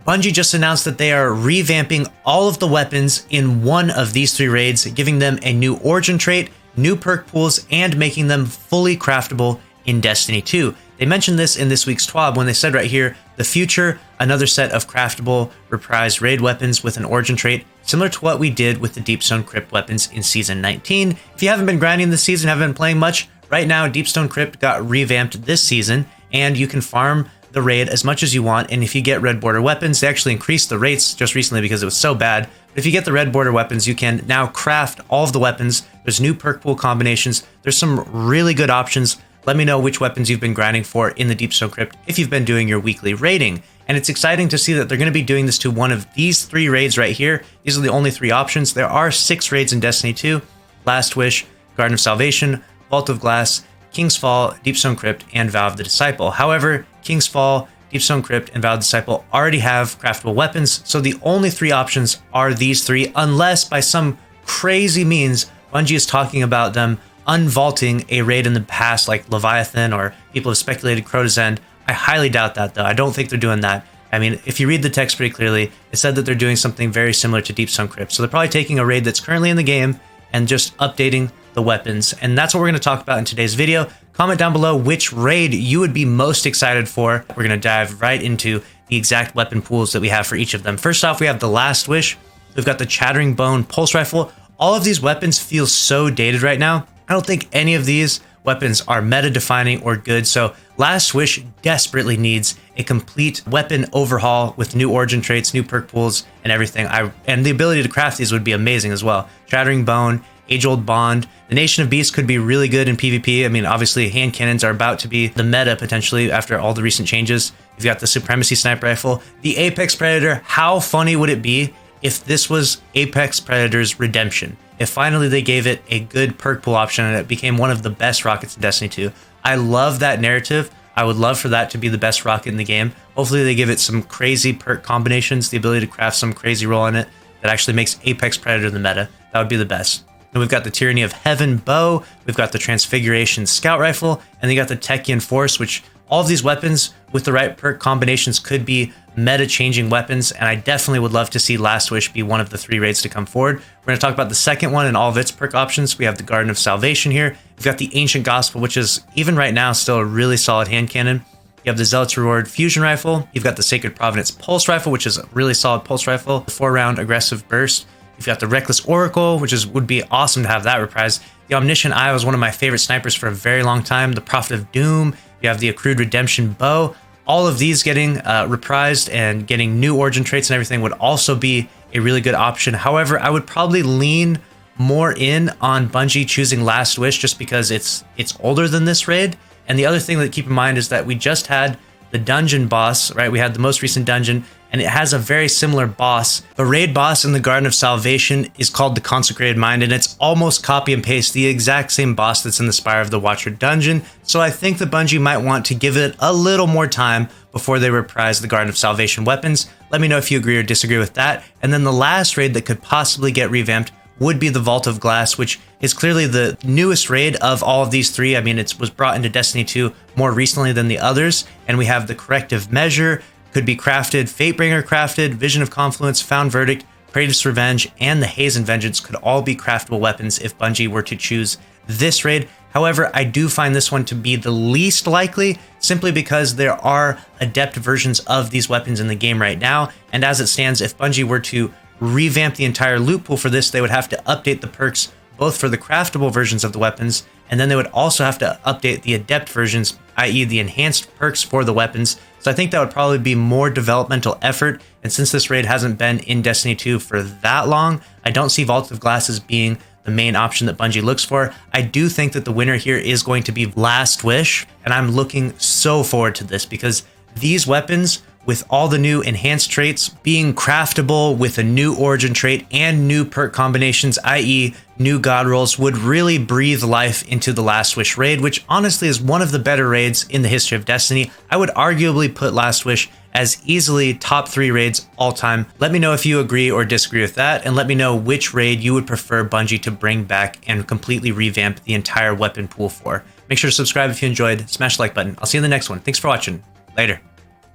Bungie just announced that they are revamping all of the weapons in one of these 3 raids, giving them a new origin trait, new perk pools, and making them fully craftable in Destiny 2. They mentioned this in this week's TWAB when they said right here, the future, another set of craftable, reprised raid weapons with an origin trait, similar to what we did with the Deepstone Crypt weapons in Season 19. If you haven't been grinding this season, haven't been playing much, right now Deepstone Crypt got revamped this season, and you can farm the raid as much as you want, and if you get red border weapons, they actually increased the rates just recently because it was so bad, but if you get the red border weapons, you can now craft all of the weapons. There's new perk pool combinations, there's some really good options. Let me know which weapons you've been grinding for in the Deepstone Crypt if you've been doing your weekly raiding. And it's exciting to see that they're going to be doing this to one of these 3 raids right here. These are the only 3 options. There are 6 raids in Destiny 2, Last Wish, Garden of Salvation, Vault of Glass, King's Fall, Deepstone Crypt, and Vow of the Disciple. However, King's Fall, Deepstone Crypt, and Vow of the Disciple already have craftable weapons, so the only 3 options are these 3, unless by some crazy means Bungie is talking about them unvaulting a raid in the past like Leviathan, or people have speculated Crota's End. I highly doubt that though. I don't think they're doing that. I mean, if you read the text pretty clearly, it said that they're doing something very similar to Deepstone Crypt. So they're probably taking a raid that's currently in the game and just updating the weapons. And that's what we're going to talk about in today's video. Comment down below which raid you would be most excited for. We're going to dive right into the exact weapon pools that we have for each of them. First off, we have the Last Wish. We've got the Chattering Bone Pulse Rifle. All of these weapons feel so dated right now. I don't think any of these weapons are meta-defining or good, so Last Wish desperately needs a complete weapon overhaul with new origin traits, new perk pools, and everything. And the ability to craft these would be amazing as well. Chattering Bone, Age-Old Bond. The Nation of Beasts could be really good in PvP. I mean, obviously, hand cannons are about to be the meta, potentially, after all the recent changes. You've got the Supremacy Sniper Rifle. The Apex Predator, how funny would it be if this was Apex Predator's redemption? If finally they gave it a good perk pool option and it became one of the best rockets in Destiny 2. I love that narrative. I would love for that to be the best rocket in the game. Hopefully they give it some crazy perk combinations, the ability to craft some crazy roll on it that actually makes Apex Predator the meta. That would be the best. And we've got the Tyranny of Heaven bow, we've got the Transfiguration Scout Rifle, and then you got the Techian Force, which all of these weapons with the right perk combinations could be meta-changing weapons, and I definitely would love to see Last Wish be one of the 3 raids to come forward. We're going to talk about the second one and all of its perk options. We have the Garden of Salvation here. We've got the Ancient Gospel, which is, even right now, still a really solid hand cannon. You have the Zealot's Reward Fusion Rifle. You've got the Sacred Providence Pulse Rifle, which is a really solid pulse rifle. The 4-round aggressive burst. You've got the Reckless Oracle, which would be awesome to have that reprised. The Omniscient Eye was one of my favorite snipers for a very long time. The Prophet of Doom. You have the Accrued Redemption Bow. All of these getting reprised and getting new origin traits and everything would also be a really good option. However, I would probably lean more in on Bungie choosing Last Wish just because it's older than this raid. And the other thing that keep in mind is that we just had the dungeon boss, right? We had the most recent dungeon, and it has a very similar boss. The raid boss in the Garden of Salvation is called the Consecrated Mind, and it's almost copy and paste the exact same boss that's in the Spire of the Watcher dungeon. So I think that Bungie might want to give it a little more time before they reprise the Garden of Salvation weapons. Let me know if you agree or disagree with that. And then the last raid that could possibly get revamped would be the Vault of Glass, which is clearly the newest raid of all of these 3. I mean, it was brought into Destiny 2 more recently than the others. And we have the Corrective Measure, could be crafted, Fatebringer crafted, Vision of Confluence, Found Verdict, Kratos' Revenge, and the Hazen Vengeance could all be craftable weapons if Bungie were to choose this raid. However, I do find this one to be the least likely, simply because there are adept versions of these weapons in the game right now. And as it stands, if Bungie were to revamp the entire loot pool for this, they would have to update the perks both for the craftable versions of the weapons, and then they would also have to update the adept versions, i.e. the enhanced perks for the weapons. So I think that would probably be more developmental effort, and since this raid hasn't been in Destiny 2 for that long, I don't see Vault of Glass as being the main option that Bungie looks for. I do think that the winner here is going to be Last Wish, and I'm looking so forward to this because these weapons, with all the new enhanced traits being craftable with a new origin trait and new perk combinations, i.e. new god rolls, would really breathe life into the Last Wish raid, which honestly is one of the better raids in the history of Destiny. I would arguably put Last Wish as easily top 3 raids all time. Let me know if you agree or disagree with that, and let me know which raid you would prefer Bungie to bring back and completely revamp the entire weapon pool for. Make sure to subscribe if you enjoyed, smash the like button. I'll see you in the next one. Thanks for watching. Later.